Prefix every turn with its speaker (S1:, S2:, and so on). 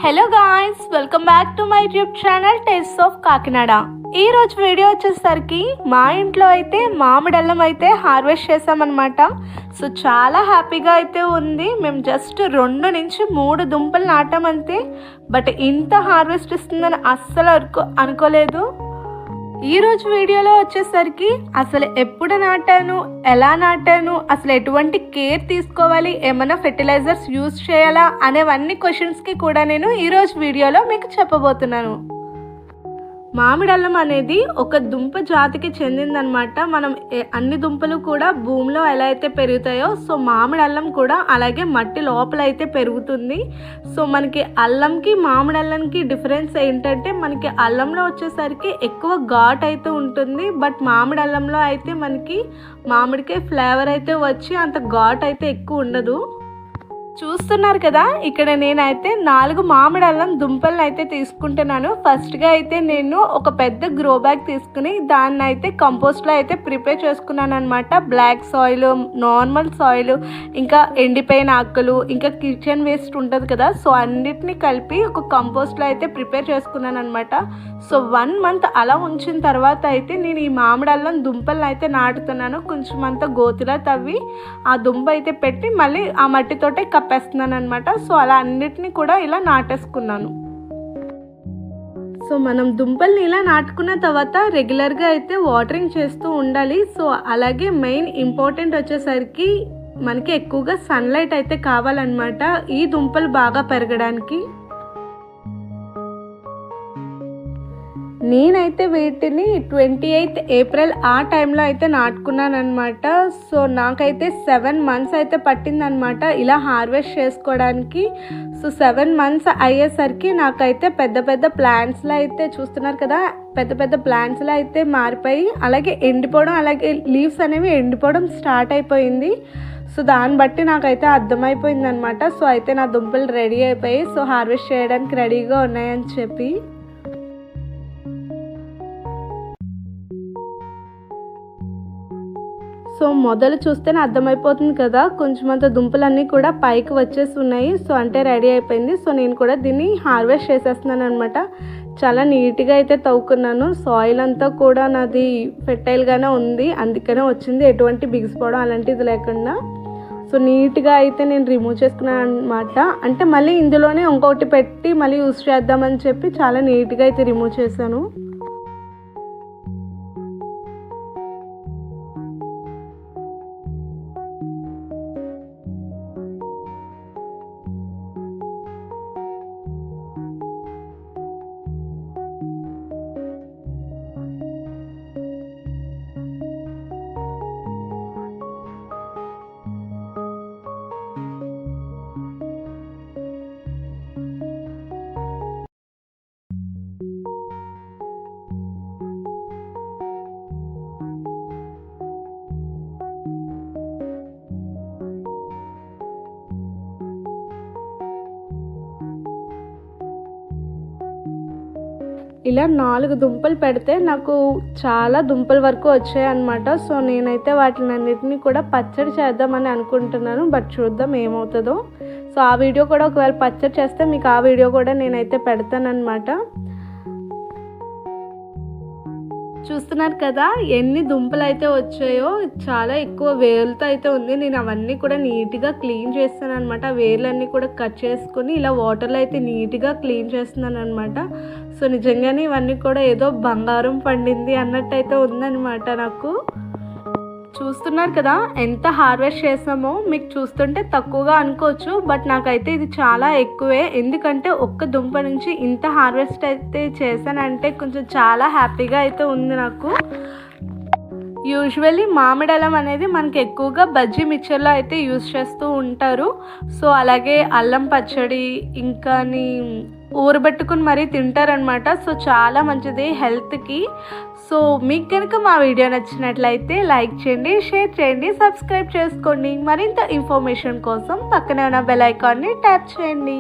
S1: Hello guys, welcome back to my YouTube channel taste of Kakinada. ఈ రోజు video వచ్చేసరికి మా ఇంట్లో అయితే మామిడి అల్లం అయితే హార్వెస్ట్ చేసామన్నమాట. సో చాలా హ్యాపీగా అయితే ఉంది. మేము జస్ట్ 2 నుంచి 3 దుంపలు నాటామంతే. బట్ ఇంత హార్వెస్ట్ ఇస్తుందని అస్సలు అనుకోలేదు. ఈరోజు వీడియోలో వచ్చేసరికి అసలు ఎప్పుడు నాటాను, ఎలా నాటాను, అసలు ఎటువంటి కేర్ తీసుకోవాలి, ఏమైనా ఫెర్టిలైజర్స్ యూజ్ చేయాలా అనేవన్నీ క్వశ్చన్స్కి కూడా నేను ఈరోజు వీడియోలో మీకు చెప్పబోతున్నాను. మామిడి అల్లం అనేది ఒక దుంప జాతికి చెందిందనమాట. మనం అన్ని దుంపలు కూడా భూమిలో ఎలా అయితే పెరుగుతాయో సో మామిడి అల్లం కూడా అలాగే మట్టి లోపల అయితే పెరుగుతుంది. సో మనకి అల్లంకి మామిడి అల్లంకి డిఫరెన్స్ ఏంటంటే మనకి అల్లంలో వచ్చేసరికి ఎక్కువ ఘాట్ అయితే ఉంటుంది. బట్ మామిడి అల్లంలో అయితే మనకి మామిడికాయ ఫ్లేవర్ అయితే వచ్చి అంత ఘాట్ అయితే ఎక్కువ ఉండదు. చూస్తున్నారు కదా, ఇక్కడ నేనైతే 4 మామిడి అల్లం దుంపలను అయితే తీసుకుంటున్నాను. ఫస్ట్గా అయితే నేను ఒక పెద్ద గ్రో బ్యాగ్ తీసుకుని దాన్ని అయితే కంపోస్ట్లో అయితే ప్రిపేర్ చేసుకున్నాను అనమాట. బ్లాక్ సాయిల్, నార్మల్ సాయిల్, ఇంకా ఎండిపోయిన ఆకులు, ఇంకా కిచెన్ వేస్ట్ ఉంటుంది కదా, సో అన్నిటినీ కలిపి ఒక కంపోస్ట్లో అయితే ప్రిపేర్ చేసుకున్నాను అనమాట. సో 1 మంత్ అలా ఉంచిన తర్వాత అయితే నేను ఈ మామిడి అల్లం దుంపలను అయితే నాటుతున్నాను. కొంచెం అంతా గోతిలా తవ్వి ఆ దుంప అయితే పెట్టి మళ్ళీ ఆ మట్టితోటే కప్పేస్తున్నాను అనమాట. సో అలా అన్నిటినీ కూడా ఇలా నాటేసుకున్నాను. సో మనం దుంపల్ని ఇలా నాటుకున్న తర్వాత రెగ్యులర్గా అయితే వాటరింగ్ చేస్తూ ఉండాలి. సో అలాగే మెయిన్ ఇంపార్టెంట్ వచ్చేసరికి మనకి ఎక్కువగా సన్లైట్ అయితే కావాలన్నమాట ఈ దుంపలు బాగా పెరగడానికి. నేనైతే వీటిని 28 ఏప్రిల్ ఆ టైంలో అయితే నాటుకున్నాను అనమాట. సో నాకైతే 7 మంత్స్ అయితే పట్టిందనమాట ఇలా హార్వెస్ట్ చేసుకోవడానికి. సో 7 మంత్స్ అయ్యేసరికి నాకైతే పెద్ద పెద్ద ప్లాంట్స్లో అయితే చూస్తున్నారు కదా, పెద్ద పెద్ద ప్లాంట్స్లో అయితే మారిపోయి అలాగే ఎండిపోవడం, అలాగే లీవ్స్ అనేవి ఎండిపోవడం స్టార్ట్ అయిపోయింది. సో దాన్ని బట్టి నాకైతే అర్థమైపోయింది అనమాట. సో అయితే నా దుంపలు రెడీ అయిపోయి సో హార్వెస్ట్ చేయడానికి రెడీగా ఉన్నాయని చెప్పి. సో మొదలు చూస్తేనే అర్థమైపోతుంది కదా, కొంచెం అంత దుంపలన్నీ కూడా పైకి వచ్చేసి ఉన్నాయి. సో అంటే రెడీ అయిపోయింది. సో నేను కూడా దీన్ని హార్వెస్ట్ చేసేస్తున్నాను అనమాట. చాలా నీట్గా అయితే తవ్వుకున్నాను. సాయిల్ అంతా కూడా నాది ఫెర్టైల్గానే ఉంది, అందుకనే వచ్చింది. ఎటువంటి బిగిసిపోవడం అలాంటిది లేకుండా సో నీట్గా అయితే నేను రిమూవ్ చేసుకున్నాను అనమాట. అంటే మళ్ళీ ఇందులోనే ఇంకొకటి పెట్టి మళ్ళీ యూస్ చేద్దామని చెప్పి చాలా నీట్గా అయితే రిమూవ్ చేశాను. ఇలా 4 దుంపలు పెడితే నాకు చాలా దుంపల వరకు వచ్చాయి అన్నమాట. సో నేనైతే వాటిని అన్నిటినీ కూడా పచ్చడి చేద్దామని అనుకుంటున్నాను. బట్ చూద్దాం ఏమవుతుందో. సో ఆ వీడియో కూడా ఒకవేళ పచ్చడి చేస్తే మీకు ఆ వీడియో కూడా నేనైతే పెడతానన్నమాట. చూస్తున్నారు కదా ఎన్ని దుంపలు అయితే వచ్చాయో, చాలా ఎక్కువ వేర్లతో అయితే ఉంది. నేను అవన్నీ కూడా నీట్గా క్లీన్ చేస్తాను అనమాట. వేర్లన్నీ కూడా కట్ చేసుకొని ఇలా వాటర్లో అయితే నీట్గా క్లీన్ చేస్తున్నాను అనమాట. సో నిజంగానే ఇవన్నీ కూడా ఏదో బంగారం పండింది అన్నట్టు అయితే ఉందన్నమాట నాకు. చూస్తున్నారు కదా ఎంత హార్వెస్ట్ చేసామో. మీకు చూస్తుంటే తక్కువగా అనుకోవచ్చు, బట్ నాకైతే ఇది చాలా ఎక్కువే. ఎందుకంటే ఒక్క దుంప నుంచి ఇంత హార్వెస్ట్ అయితే చేశానంటే కొంచెం చాలా హ్యాపీగా అయితే ఉంది నాకు. యూజువల్లీ మామిడి అల్లం అనేది మనకి ఎక్కువగా బజ్జీ మిక్చర్లో అయితే యూజ్ చేస్తూ ఉంటారు. సో అలాగే అల్లం పచ్చడి ఇంకా ఊరబెట్టుకుని మరీ తింటారనమాట. సో చాలా మంచిది హెల్త్కి. సో మీకు కనుక మా వీడియో నచ్చినట్లయితే లైక్ చేయండి, షేర్ చేయండి, సబ్స్క్రైబ్ చేసుకోండి. మరింత ఇన్ఫర్మేషన్ కోసం పక్కనే ఉన్న బెల్ ఐకాన్ని ట్యాప్ చేయండి.